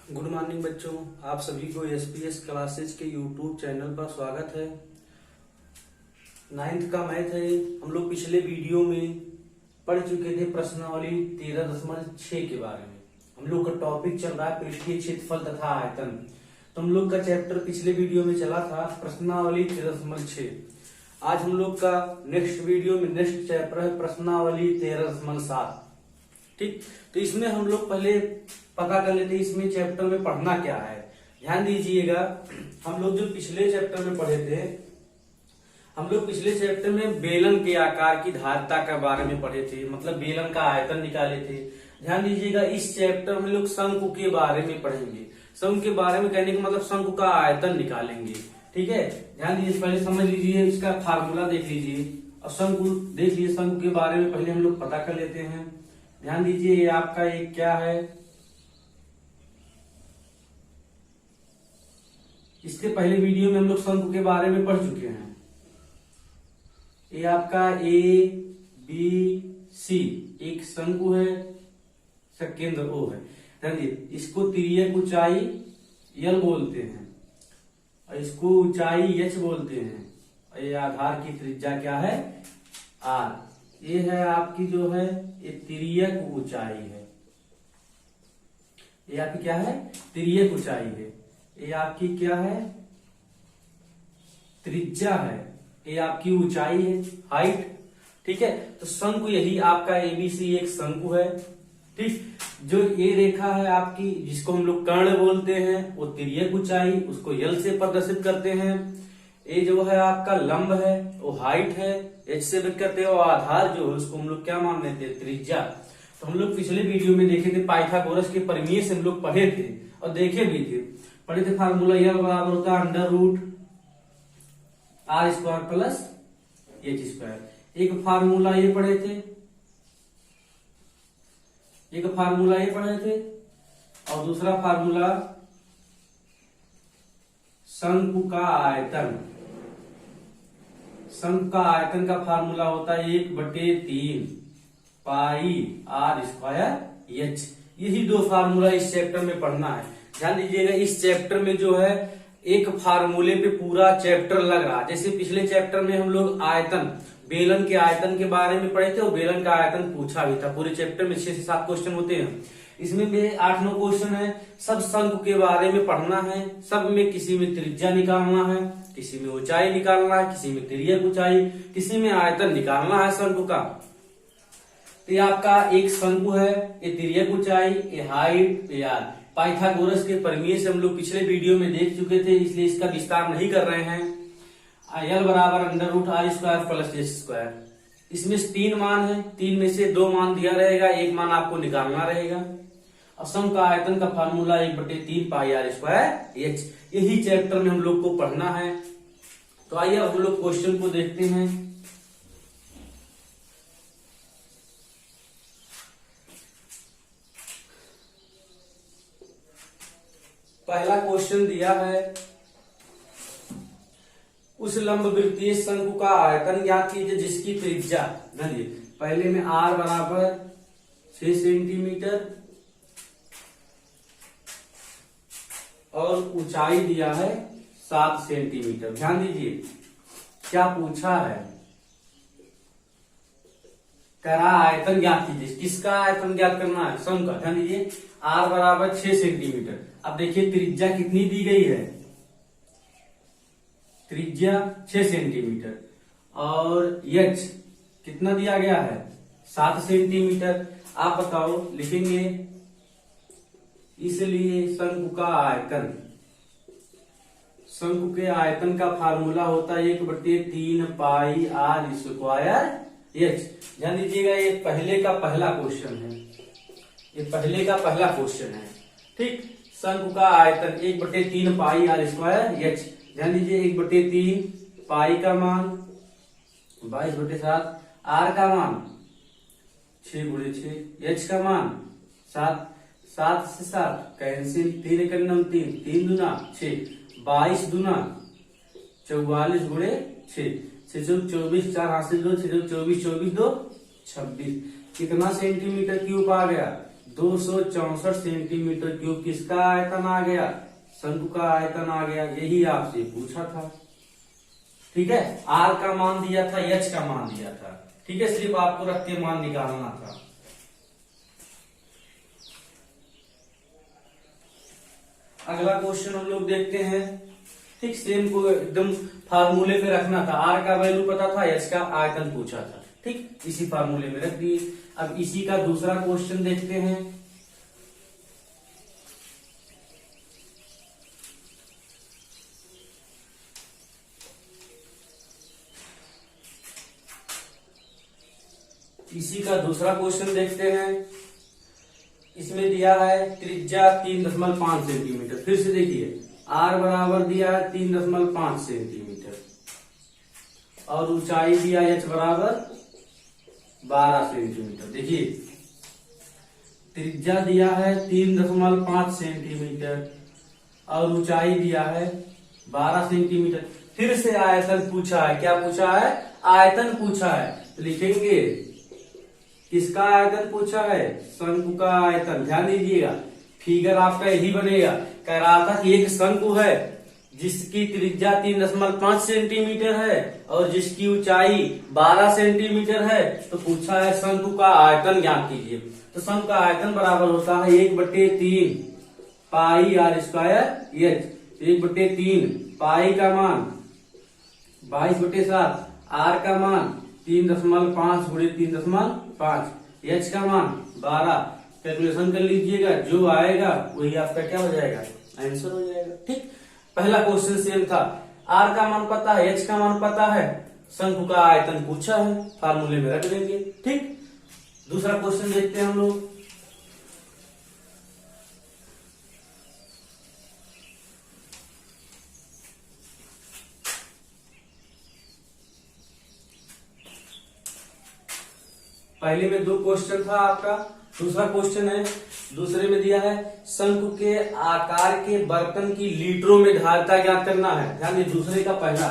Good morning बच्चों, आप सभी को एसपीएस क्लासेज के यूट्यूब चैनल पर स्वागत है। 9th का मैथ है। हम लोग पिछले वीडियो में पढ़ चुके थे प्रश्नावली 13.6 के बारे में। हम लोग का टॉपिक चल रहा है पृष्ठीय क्षेत्रफल तथा आयतन। तो हम लोग का चैप्टर पिछले वीडियो में चला था प्रश्नावली 13.6। आज हम लोग का नेक्स्ट वीडियो में नेक्स्ट चैप्टर है प्रश्नावली 13.7। ठीक, तो इसमें हम लोग पहले पता कर लेते हैं इसमें चैप्टर में पढ़ना क्या है। ध्यान दीजिएगा, हम लोग जो पिछले चैप्टर में पढ़े थे, हम लोग पिछले चैप्टर में बेलन के आकार की धारिता के बारे में पढ़े थे, मतलब बेलन का आयतन निकाले थे। ध्यान दीजिएगा, इस चैप्टर में लोग शंकु के बारे में पढ़ेंगे। शंकु के बारे में कहने का मतलब शंकु का आयतन निकालेंगे। ठीक है, ध्यान दीजिए, पहले समझ लीजिए, इसका फार्मूला देख लीजिए और शंकु देख लीजिए। शंकु के बारे में पहले हम लोग पता कर लेते हैं। ध्यान दीजिए, ये आपका एक क्या है, इसके पहले वीडियो में हम लोग शंकु के बारे में पढ़ चुके हैं। ये आपका ए बी सी एक शंकु है, इसका केंद्र O है। ध्यान दीजिए, इसको तिर्यक ऊंचाई L बोलते हैं और इसको ऊंचाई H बोलते हैं और ये आधार की त्रिज्या क्या है, R। ये है आपकी जो है ये तिर्यक ऊंचाई है। ये आपकी क्या है, तिर्यक ऊंचाई है। ये आपकी क्या है, त्रिज्या है। ये आपकी ऊंचाई है, हाइट। ठीक है, तो शंकु यही आपका एबीसी एक शंकु है। ठीक, जो ये रेखा है आपकी जिसको हम लोग कर्ण बोलते हैं, वो तिर्यक ऊंचाई, उसको यल से प्रदर्शित करते हैं। ये जो है आपका लंब है, वो हाइट है, एच से व्यक्त करते हैं। और आधार जो है उसको हम लोग क्या मान लेते हैं, त्रिज्या। तो हम लोग पिछले वीडियो में देखे थे पाइथागोरस के प्रमेय से हम लोग पढ़े थे और देखे भी थे। पढ़े थे फार्मूला यह बराबर होता है √r² प्लस h²। एक फार्मूला ये पढ़े थे, एक फार्मूला ये पढ़े थे और दूसरा फार्मूला शंकु का आयतन। शंकु का आयतन का फार्मूला होता है 1/3 पाई r²h। यही दो फार्मूला इस चैप्टर में पढ़ना है। ध्यान दीजिएगा, इस चैप्टर में जो है एक फार्मूले पे पूरा चैप्टर लग रहा है। जैसे पिछले चैप्टर में हम लोग आयतन, बेलन के आयतन के बारे में पढ़े थे और बेलन का आयतन पूछा भी था। पूरे चैप्टर में 6 से 7 क्वेश्चन होते हैं, इसमें भी 8-9 क्वेश्चन है। सब शंकु के बारे में पढ़ना है। सब में किसी में त्रिज्या निकालना है, किसी में ऊंचाई निकालना है, किसी में तिर्यक ऊंचाई, किसी में आयतन निकालना है शंकु का। तो ये आपका एक शंकु है, ये तिर्यक ऊंचाई, ये हाइट, ये आर। पाइथागोरस के प्रमेय से हम लोग पिछले वीडियो में देख चुके थे, इसलिए इसका विस्तार नहीं कर रहे हैं। L बराबर √r² प्लस h²। इसमें 3 मान है, 3 में से 2 मान दिया रहेगा, 1 मान आपको निकालना रहेगा। और शंकु का आयतन का फार्मूला 1/3 पाई r²h। यही चैप्टर में हम लोग को पढ़ना है। तो आइए हम लोग क्वेश्चन को देखते हैं। पहला क्वेश्चन दिया है, उस लंब वृत्तीय शंकु का आयतन ज्ञात कीजिए जिसकी त्रिज्या, पहले में r बराबर 6 सेंटीमीटर और ऊंचाई दिया है 7 सेंटीमीटर। ध्यान दीजिए क्या पूछा है, करा आयतन ज्ञात कीजिए। किसका आयतन ज्ञात करना है, शंकु का। ध्यान दीजिए, r बराबर 6 सेंटीमीटर। अब देखिए त्रिज्या कितनी दी गई है, त्रिज्या 6 सेंटीमीटर और h कितना दिया गया है, 7 सेंटीमीटर। आप बताओ, लिखेंगे इसलिए शंकु का आयतन, शंकु के आयतन का फार्मूला होता है 1/3 पाई r²h। ध्यान दीजिएगा, ये पहले का पहला क्वेश्चन है, ये पहले का पहला क्वेश्चन है। ठीक, शंकु का आयतन 1/3 पाई r²h। ध्यान दीजिए, 1/3 पाई का मान 22/7, r का मान 6×6, h का मान 7, 7 से 7 कैंसिल, 3 × 9 3, 3 दूना 6, 22 दूना 44×6, 6 24, 4 हाथ से 2, 6 24, 24 2 26। कितना सेंटीमीटर क्यूब आ गया, 264 सेंटीमीटर क्यूब किसका आयतन आ गया, शंकु का आयतन आ गया। यही आपसे पूछा था, ठीक है। आर का मान दिया था, एच का मान दिया था, ठीक है, सिर्फ आपको रख के मान निकालना था। अगला क्वेश्चन हम लोग देखते हैं, ठीक, सेम को एकदम फार्मूले पे रखना था। आर का वैल्यू पता था, एच का आयतन पूछा था, ठीक, इसी फार्मूले में रख दिए। अब इसी का दूसरा क्वेश्चन देखते हैं। इसी का दूसरा क्वेश्चन देखते हैं। इसमें दिया है त्रिज्या 3.5 सेंटीमीटर। फिर से देखिए, आर बराबर दिया है 3.5 सेंटीमीटर और ऊंचाई दिया एच बराबर 12 सेंटीमीटर। देखिए, त्रिज्या दिया है 3.5 सेंटीमीटर और ऊंचाई दिया है 12 सेंटीमीटर। फिर से आयतन पूछा है। क्या पूछा है? आयतन पूछा है। तो लिखेंगे किसका आयतन पूछा है? शंकु का आयतन। ध्यान दीजिएगा, फिगर आपका यही बनेगा। कह रहा था कि एक शंकु है जिसकी त्रिज्या 3.5 सेंटीमीटर है और जिसकी ऊंचाई 12 सेंटीमीटर है, तो पूछा है शंकु का आयतन ज्ञात कीजिए। तो शंकु का आयतन बराबर होता है 1/3 पाई आर स्क्वायर एच। 1/3 पाई का मान 22/7, आर का मान 3.5 गुणे 3.5, एच का मान 12। कैलकुलेशन कर लीजिएगा, जो आएगा वही आपका क्या हो जाएगा? आंसर हो जाएगा। ठीक, पहला क्वेश्चन सेम था। आर का मान पता है, एच का मान पता है, शंकु का आयतन पूछा है, फार्मूले में रख देंगे। ठीक, दूसरा क्वेश्चन देखते हैं हम लोग। पहले में 2 क्वेश्चन था आपका, दूसरा क्वेश्चन है। दूसरे में दिया है शंकु के आकार के बर्तन की लीटरों में धारिता ज्ञात करना है। ध्यान दीजिए, दूसरे का पहला,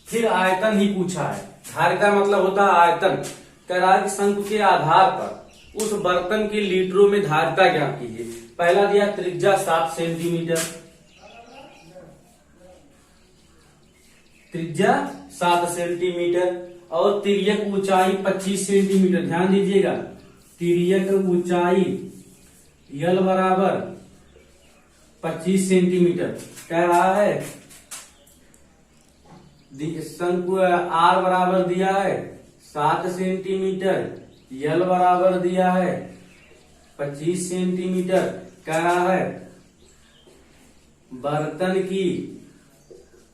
फिर आयतन ही पूछा है। धारिता मतलब होता है आयतन। कह रहा है कि शंकु के आधार पर उस बर्तन की लीटरों में धारिता ज्ञात कीजिए। पहला दिया त्रिज्या 7 सेंटीमीटर, त्रिज्या 7 सेंटीमीटर और तिर्यक ऊंचाई 25 सेंटीमीटर। ध्यान दीजिएगा, तिर्यक ऊंचाई यल बराबर 25 सेंटीमीटर। कह रहा है शंकु आर बराबर दिया है 7 सेंटीमीटर, यल बराबर दिया है 25 सेंटीमीटर। कह रहा है बर्तन की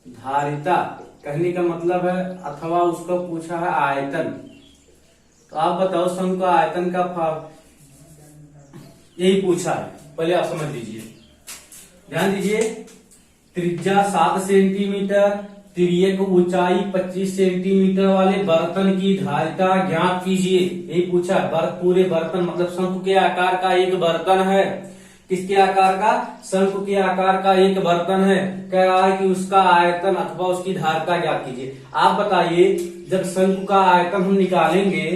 धारिता, कहने का मतलब है, अथवा उसका पूछा है आयतन। तो आप बताओ शंकु का आयतन का यही पूछा है, पहले आप समझ लीजिए। ध्यान दीजिए, त्रिज्या 7 सेंटीमीटर, तिर्यक ऊंचाई 25 सेंटीमीटर वाले बर्तन की धारिता ज्ञात कीजिए, यही पूछा। पूरे बर्तन मतलब शंकु के आकार का एक बर्तन है। किसके आकार का? शंकु के आकार का एक बर्तन है। कह रहा है कि उसका आयतन अथवा उसकी धारिता ज्ञात कीजिए। आप बताइए, जब शंकु का आयतन हम निकालेंगे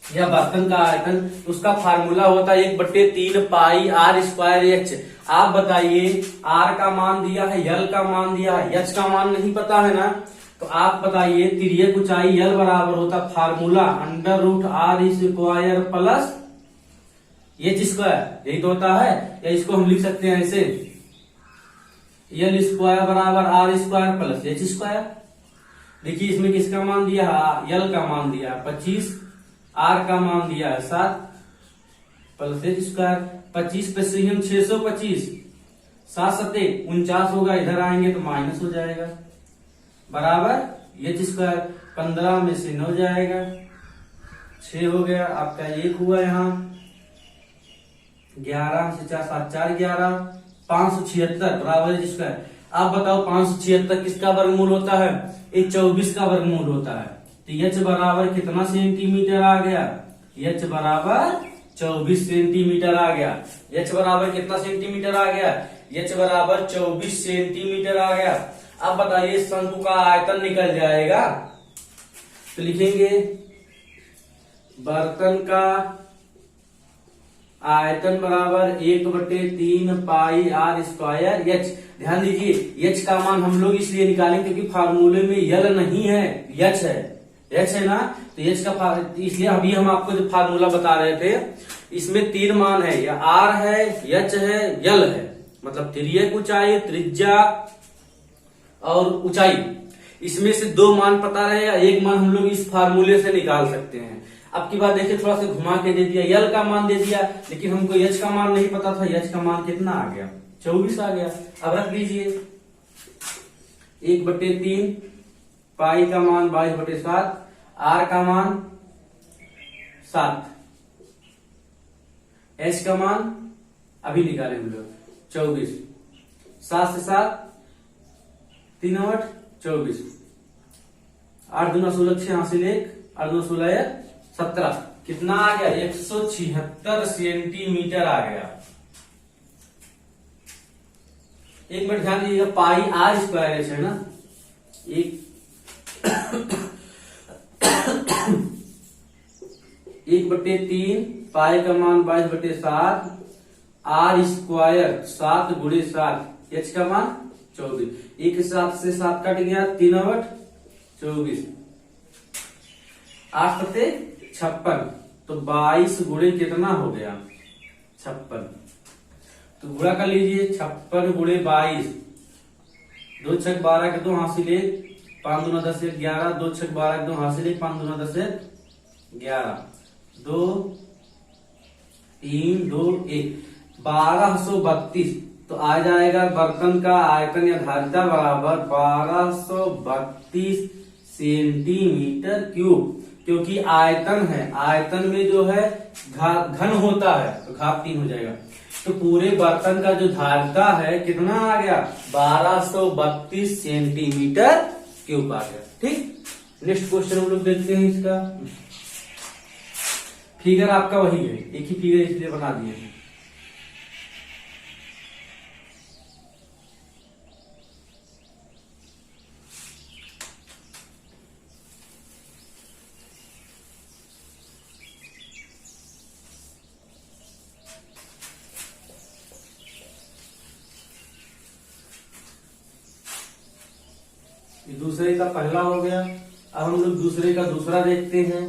या बर्तन का आयतन, उसका फार्मूला होता है 1/3 पाई आर स्क्वायर एच। आप बताइए, आर का मान दिया है, यल का मान दिया है, एच का मान नहीं पता है ना। तो आप बताइए, तिर्यक ऊंचाई यल बराबर होता formula √r² plus H square, यही तो होता है। या इसको हम लिख सकते हैं ऐसे, यल स्क्वायर बराबर r² प्लस एच स्क्वायर। देखिए, इसमें किसका मान दिया है? यल का मान दिया है 25, आर का मान दिया है 7 प्लस एच स्क्वायर। 25 पे से हम 625, 7 7 49 होगा, इधर आएंगे तो माइनस हो जाएगा, बराबर एच स्क्वायर। 15 में से 9 जाएगा, 6 हो गया आपका, 1 हुआ यहाँ, 11 से 4 7 4 11, 576 बराबर एच स्क्वायर। आप बताओ 576 किसका वर्गमूल होता है? ये 24 का वर्गमूल होता है। तो एच बराबर कितना सेंटीमीटर आ गया? एच बराबर 24 सेंटीमीटर आ गया। एच बराबर कितना सेंटीमीटर आ गया? एच बराबर 24 सेंटीमीटर आ गया। अब बताइए, शंकु का आयतन निकल जाएगा, तो लिखेंगे बर्तन का आयतन बराबर 1/3 पाई आर स्क्वायर एच। ध्यान दीजिए एच का मान हम लोग इसलिए निकालेंगे क्योंकि फार्मूले में यल नहीं है, एच है, एच है ना, तो एच का इसलिए अभी हम आपको जो फार्मूला बता रहे थे इसमें 3 मान है, या आर है, एच है, यल है, मतलब तिर्यक ऊंचाई, त्रिज्या और ऊंचाई। इसमें से 2 मान पता रहे या 1 मान हम लोग इस फार्मूले से निकाल सकते हैं। अब की बात देखिए, थोड़ा सा घुमा के दे दिया, यल का मान दे दिया, लेकिन हमको एच का मान नहीं पता था। एच का मान कितना आ गया? 24 आ गया। अब रख लीजिए 1/3 पाई का मान 22/7, आर का मान 7, एच का मान अभी निकाले हम लोग 24, 7 से 7 3 8 24, 8 दूना 16 6 हासिल 1, 8 दूना 16 17, कितना आ गया? 176 सेंटीमीटर आ गया। एक मिनट ध्यान दीजिएगा, पाई आर स्क्वायर एच है ना, 1/3 पाई का मान 22/7, आर स्क्वायर 7 गुणे 7, एच का मान 24, 1 7 से 7 कट गया, 3 8 24, 8 सत्ते 56, तो 22 गुणे कितना हो गया? 56। तो गुणा कर लीजिए, 56 गुणे 22, 2 6 12 के 2 हासिल 1, 5 दूना 10 1 11, 2 6 12 के 2 हासिल 1, 5 दूना 10 1 11, 2 3 2 1, 1232। तो आ जाएगा बर्तन का आयतन या धारिता बराबर 1232 सेंटीमीटर क्यूब। क्योंकि आयतन है, आयतन में जो है घन होता है तो घात 3 हो जाएगा। तो पूरे बर्तन का जो धारिता है कितना आ गया? 1232 सेंटीमीटर क्यूब आ गया। ठीक, नेक्स्ट क्वेश्चन हम लोग देखते हैं। इसका फिगर आपका वही है, एक ही फिगर इसलिए बना दिए हैं। दूसरे का पहला हो गया। अब हम लोग दूसरे का दूसरा देखते हैं।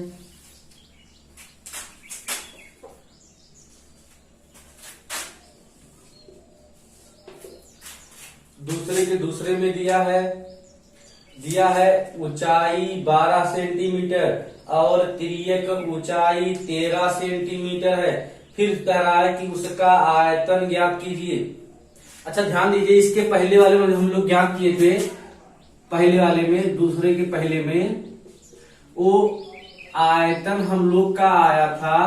दूसरे के दूसरे में दिया है ऊंचाई 12 सेंटीमीटर और तिर्यक ऊंचाई 13 सेंटीमीटर है। फिर कह रहा है कि उसका आयतन ज्ञात कीजिए। अच्छा ध्यान दीजिए, इसके पहले वाले में हम लोग ज्ञात किए थे, पहले वाले में, दूसरे के पहले में वो आयतन हम लोग का आया था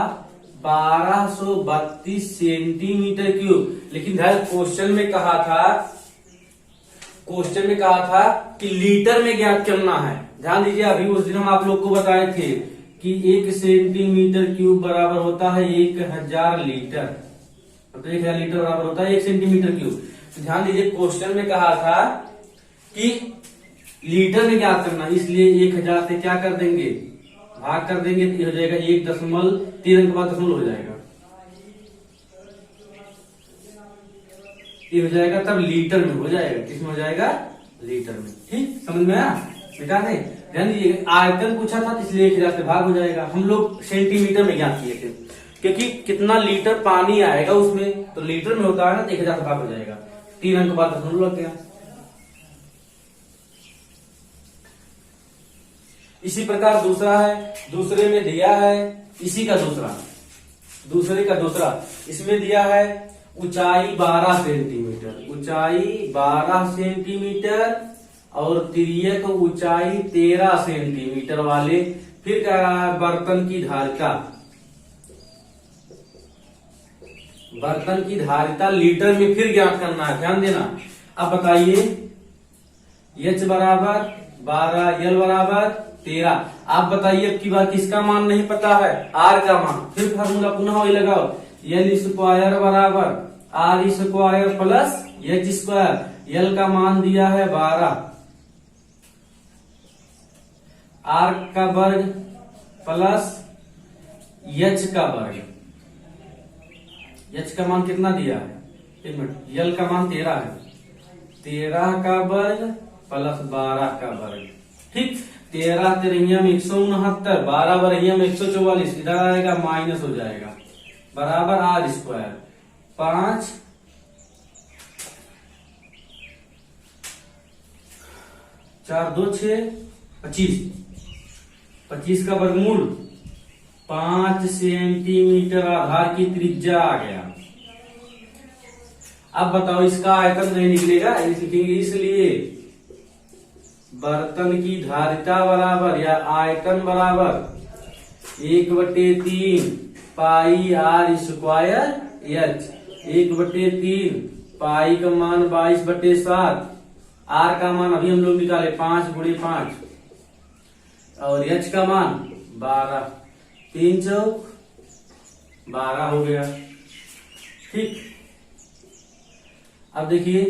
1232 सेंटीमीटर क्यूब। लेकिन ध्यान, क्वेश्चन में कहा था कि लीटर में ज्ञात करना है। ध्यान दीजिए, अभी उस दिन हम आप लोग को बताए थे कि 1 सेंटीमीटर क्यूब बराबर होता है 1000 लीटर, तो 1000 लीटर बराबर होता है 1 सेंटीमीटर क्यूब। तो ध्यान दीजिए, क्वेश्चन में कहा था कि लीटर में ज्ञात करना, इसलिए 1000 से क्या कर देंगे? भाग कर देंगे, तो हो जाएगा 1.3 अंक के बाद दशमलव हो जाएगा, ये हो जाएगा, तब लीटर में हो जाएगा। किसमें हो जाएगा? लीटर में। ठीक, समझ में आया? बेटा नहीं, ध्यान दीजिए, आयतन पूछा था इसलिए 1000 से भाग हो जाएगा। हम लोग सेंटीमीटर में ज्ञात किए थे क्योंकि कितना लीटर पानी आएगा उसमें, तो लीटर में होता है ना, तो 1000 से भाग हो जाएगा, 3 अंक के बाद दशमलव लग गया। इसी प्रकार दूसरा है, दूसरे में दिया है इसी का दूसरे का दूसरा, इसमें दिया है ऊंचाई 12 सेंटीमीटर, ऊंचाई 12 सेंटीमीटर और तिर्यक ऊंचाई 13 सेंटीमीटर वाले। फिर कह रहा है बर्तन की धारिता लीटर में फिर ज्ञात करना है, ध्यान देना। अब बताइए, एच बराबर 12, यल बराबर 13। आप बताइए, अब की बार किसका मान नहीं पता है? आर का मान। फिर फार्मूला पुनः वही लगाओ, यल स्क्वायर बराबर R square plus H square. L का मान दिया है 12, आर का वर्ग प्लस एच का वर्ग। एच का मान कितना दिया है, एक मिनट, यल का मान 13 है, 13 का वर्ग प्लस 12 का वर्ग। ठीक, 13 तिरैया में 169, 12 बरैया में 144, इधर आएगा माइनस हो जाएगा, बराबर आर स्क्वायर 5 4 2 6 25, 25 का वर्गमूल 5 सेंटीमीटर आधार की त्रिज्या आ गया। अब बताओ इसका आयतन नहीं निकलेगा, लिखेंगे इसलिए बर्तन की धारिता बराबर या आयतन बराबर 1/3 पाई आर स्क्वायर एच, 1/3 पाई का मान 22/7, आर का मान अभी हम लोग निकाले 5 × 5 और एच का मान 12, 3 चौक 12 हो गया। ठीक, अब देखिए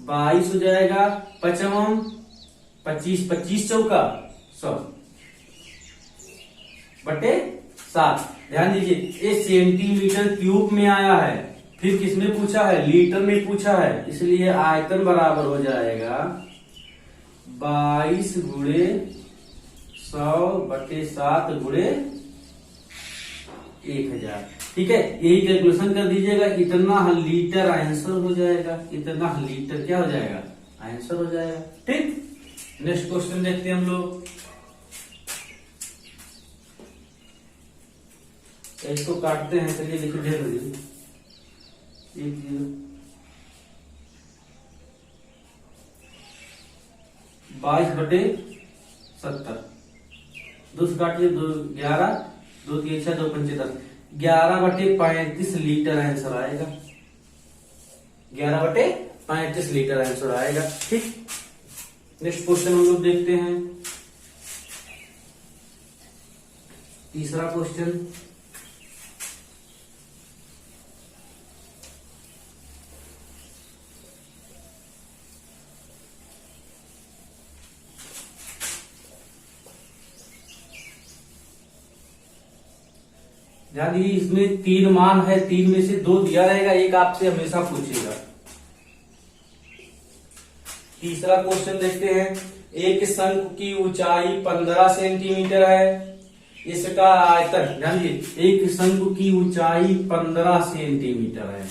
22 हो जाएगा, 55 25, 25 चौका 100/7। ध्यान दीजिए ये सेंटीमीटर क्यूब में आया है, फिर किसमें पूछा है, लीटर में पूछा है, इसलिए आयतन बराबर हो जाएगा 22 × 100/7 × 1000। ठीक है, यही कैलकुलेशन कर दीजिएगा, इतना लीटर आंसर हो जाएगा, इतना लीटर क्या हो जाएगा, आंसर हो जाएगा। ठीक, नेक्स्ट क्वेश्चन देखते हैं हम लोग। इसको काटते हैं, चलिए देखिए ढेर हो जाए 22/70, 2 से काटिए 2 11, 2 3 6 2 5 10, 11/35 लीटर आंसर आएगा, 11/35 लीटर आंसर आएगा। ठीक, नेक्स्ट क्वेश्चन हम लोग देखते हैं, तीसरा क्वेश्चन। ध्यान दीजिए इसमें 3 मान है, 3 में से 2 दिया रहेगा, एक आपसे हमेशा पूछेगा। तीसरा क्वेश्चन देखते हैं, एक शंकु की ऊंचाई 15 सेंटीमीटर है, इसका आयतन, ध्यान दीजिए एक शंकु की ऊंचाई 15 सेंटीमीटर है,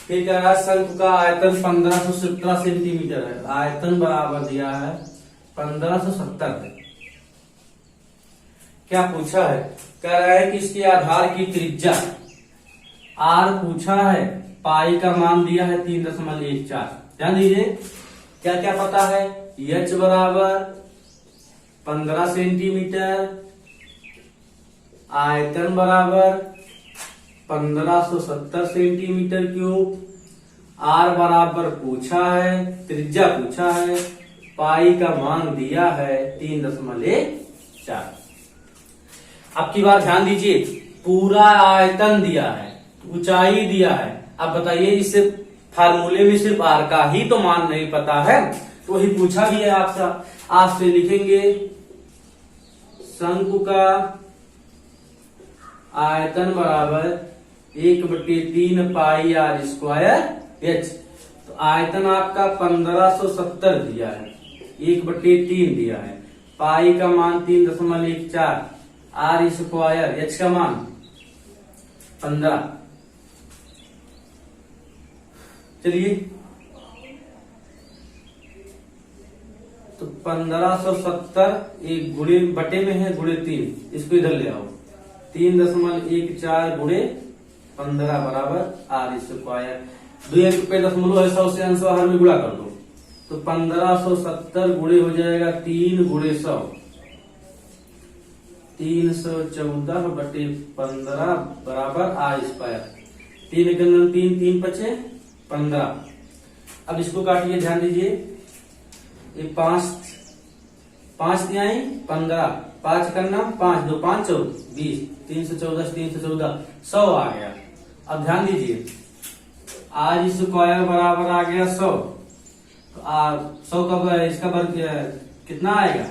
फिर कह रहा है शंकु का आयतन 1517 सेंटीमीटर है, आयतन बराबर दिया है 1570 है। क्या पूछा है, कह रहा है कि इसके आधार की त्रिज्या आर पूछा है, पाई का मान दिया है 3.14। ध्यान दीजिए क्या क्या पता है, एच बराबर 15 सेंटीमीटर, आयतन बराबर 1570 सेंटीमीटर क्यूब, आर बराबर पूछा है, त्रिज्या पूछा है, पाई का मान दिया है 3.4। अब की बार ध्यान दीजिए पूरा आयतन दिया है, ऊंचाई दिया है। अब बताइए इस फार्मूले में सिर्फ आर का ही तो मान नहीं पता है, तो वही पूछा भी है आपसे। आपसे लिखेंगे शंकु का आयतन बराबर 1/3 पाई आर स्क्वायर एच, तो आयतन आपका 1570 दिया है, 1/3 दिया है, पाई का मान 3.14, आर स्क्वायर एच का मान 15। चलिए तो 1570 एक गुणे बटे में है, गुणे 3, इसको इधर ले आओ, 3.14 गुणे 15 बराबर आर स्क्वायर, 2 रुपए दशमलव है 100 से अंश बाहर में गुणा कर दो, तो 1570 गुणे हो जाएगा 3 गुणे 100, 314/15 बराबर आर स्क्वायर, 3 3 3 5 15। अब इसको काटिए, ध्यान दीजिए ये 5 3 15, 5 करना 5 2 5 20, 314 314 100 आ गया। अब ध्यान दीजिए आर स्क्वायर बराबर आ गया 100, तो 100 का इसका वर्ग कितना आएगा,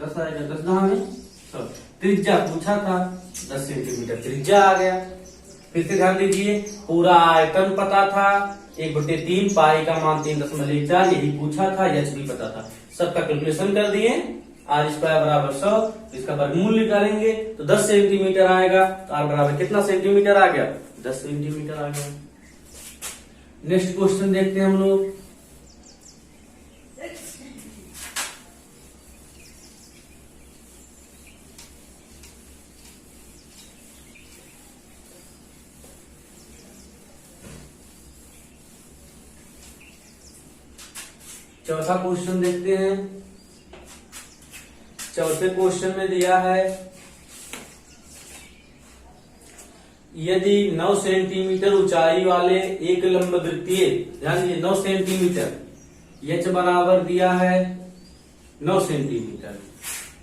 10 आएगा, 10 कहाँ में 100। त्रिज्या पूछा था 10 सेंटीमीटर त्रिज्या आ गया। फिर से ध्यान दीजिए, पूरा आयतन पता था 1/3, पाई का मान 3.4, यही पूछा था, एच भी पता था, सबका कैलकुलेशन कर दिए। आर स्क्वायर बराबर 100, इसका वर्गमूल निकालेंगे तो 10 सेंटीमीटर आएगा। तो आर बराबर कितना सेंटीमीटर आ गया? 10 सेंटीमीटर आ गया। नेक्स्ट क्वेश्चन देखते हैं हम लोग। चौथा क्वेश्चन देखते हैं। चौथे क्वेश्चन में दिया है यदि 9 सेंटीमीटर ऊंचाई वाले एक लंब वृत्तीय, ध्यान दीजिए 9 सेंटीमीटर, एच बराबर दिया है 9 सेंटीमीटर,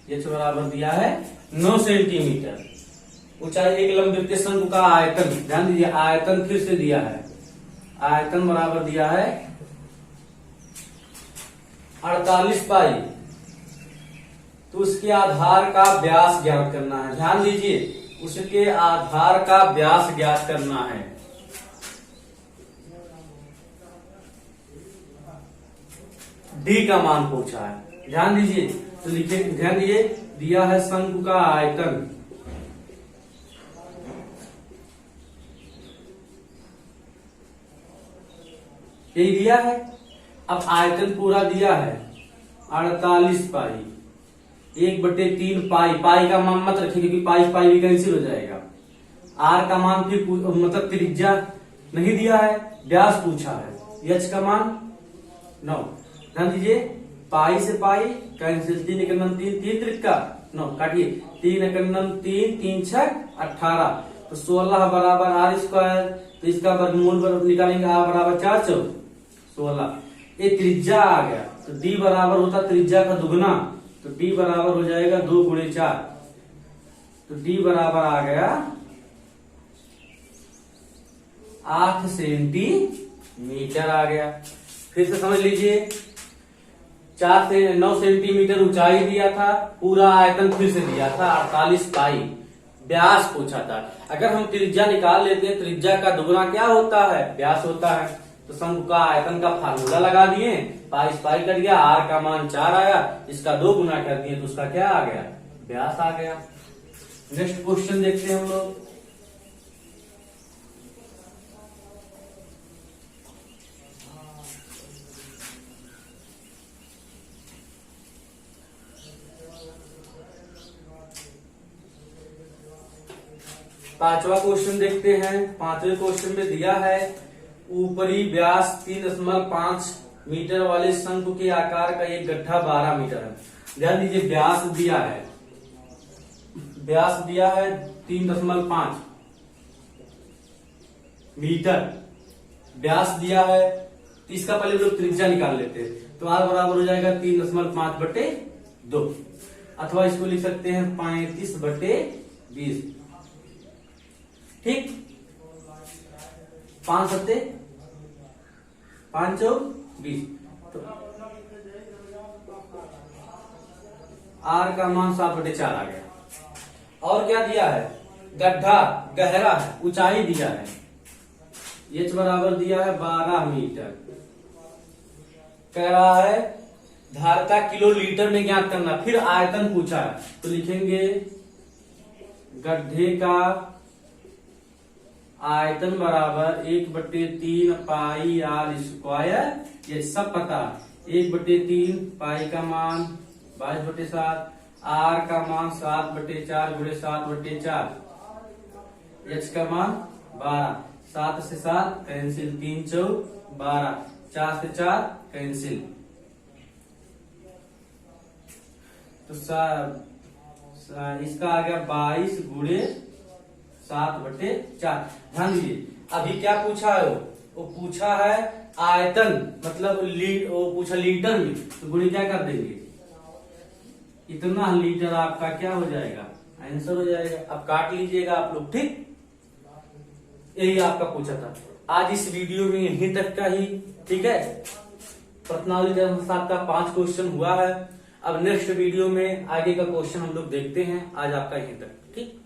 एच बराबर दिया है 9 सेंटीमीटर, ऊंचाई एक लंब वृत्तीय शंकु का आयतन, ध्यान दीजिए आयतन फिर से दिया है, आयतन बराबर दिया है 48 पाई, तो उसके आधार का व्यास ज्ञात करना है। ध्यान दीजिए, उसके आधार का व्यास ज्ञात करना है। डी का मान पूछा है, ध्यान दीजिए, तो लिखे, ध्यान दीजिए, दिया है शंकु का आयतन, यही दिया है। अब आयतन पूरा दिया है 48 पाई, 1/3 पाई, पाई का मान मत रखिए क्योंकि पाई पाई भी कैंसिल हो जाएगा। आर का मान फिर मतलब त्रिज्या नहीं दिया है, व्यास पूछा है, एच का मान 9, ध्यान दीजिए, पाई से पाई कैंसिल, 3 × 9 3, 3 त्रिका 9, काटिए, 3 × 9 3, 3 6 18, तो 16 बराबर आर स्क्वायर, तो इसका वर्गमूल निकालेंगे, आर बराबर 4 4 16, ये त्रिज्या आ गया, तो डी बराबर होता त्रिज्या का दुगना, तो डी बराबर हो जाएगा 2 × 4, तो डी बराबर आ गया 8 सेंटीमीटर आ गया। फिर से समझ लीजिए, 4 से 9 सेंटीमीटर ऊंचाई दिया था, पूरा आयतन फिर से दिया था 48 पाई, व्यास पूछा था। अगर हम त्रिज्या निकाल लेते हैं, त्रिज्या का दुगना क्या होता है? व्यास होता है। तो शंकु का आयतन का फार्मूला लगा दिए, पाई पाई कट गया, आर का मान 4 आया, इसका 2 गुना कर दिए तो उसका क्या आ गया? व्यास आ गया। नेक्स्ट क्वेश्चन देखते हैं हम लोग। पांचवा क्वेश्चन देखते हैं। पांचवें क्वेश्चन में दिया है ऊपरी व्यास 3.5 मीटर वाले शंकु के आकार का एक गड्ढा 12 मीटर है। ध्यान दीजिए, व्यास दिया है, व्यास दिया है 3.5 मीटर, व्यास दिया है, तो इसका पहले लोग त्रिज्या निकाल लेते हैं, तो आर बराबर हो जाएगा 3.5/2, अथवा इसको लिख सकते हैं 35/20, ठीक, 5 सत्ते 5 चौक 20, तो आर का मान 7/4 आ गया। और क्या दिया है? गड्ढा गहरा है, ऊंचाई दिया है, एच बराबर दिया है 12 मीटर, कह रहा है धारता किलो लीटर में ज्ञात करना, फिर आयतन पूछा है, तो लिखेंगे गड्ढे का आयतन बराबर 1/3 पाई आर स्क्वायर, ये सब पता, 1/3 पाई का मान 22/7, आर का मान 7/4 × 7/4, एच का मान 12, 7 से 7 कैंसिल, 3 चौक 12, 4 से 4 कैंसिल, तो इसका आ गया 22 × 7/4। ध्यान दीजिए, अभी क्या पूछा है? वो पूछा है आयतन, मतलब वो पूछा लीटर में, तो गुणे क्या कर देंगे, इतना लीटर आपका क्या हो जाएगा? आंसर हो जाएगा। अब काट लीजिएगा आप लोग, ठीक, यही आपका पूछा था। आज इस वीडियो में यहीं तक का ही, ठीक है। प्रश्नावली धर्मशास्त्र का 5 क्वेश्चन हुआ है। अब नेक्स्ट वीडियो में आगे का क्वेश्चन हम लोग देखते हैं। आज आपका यहीं तक, ठीक।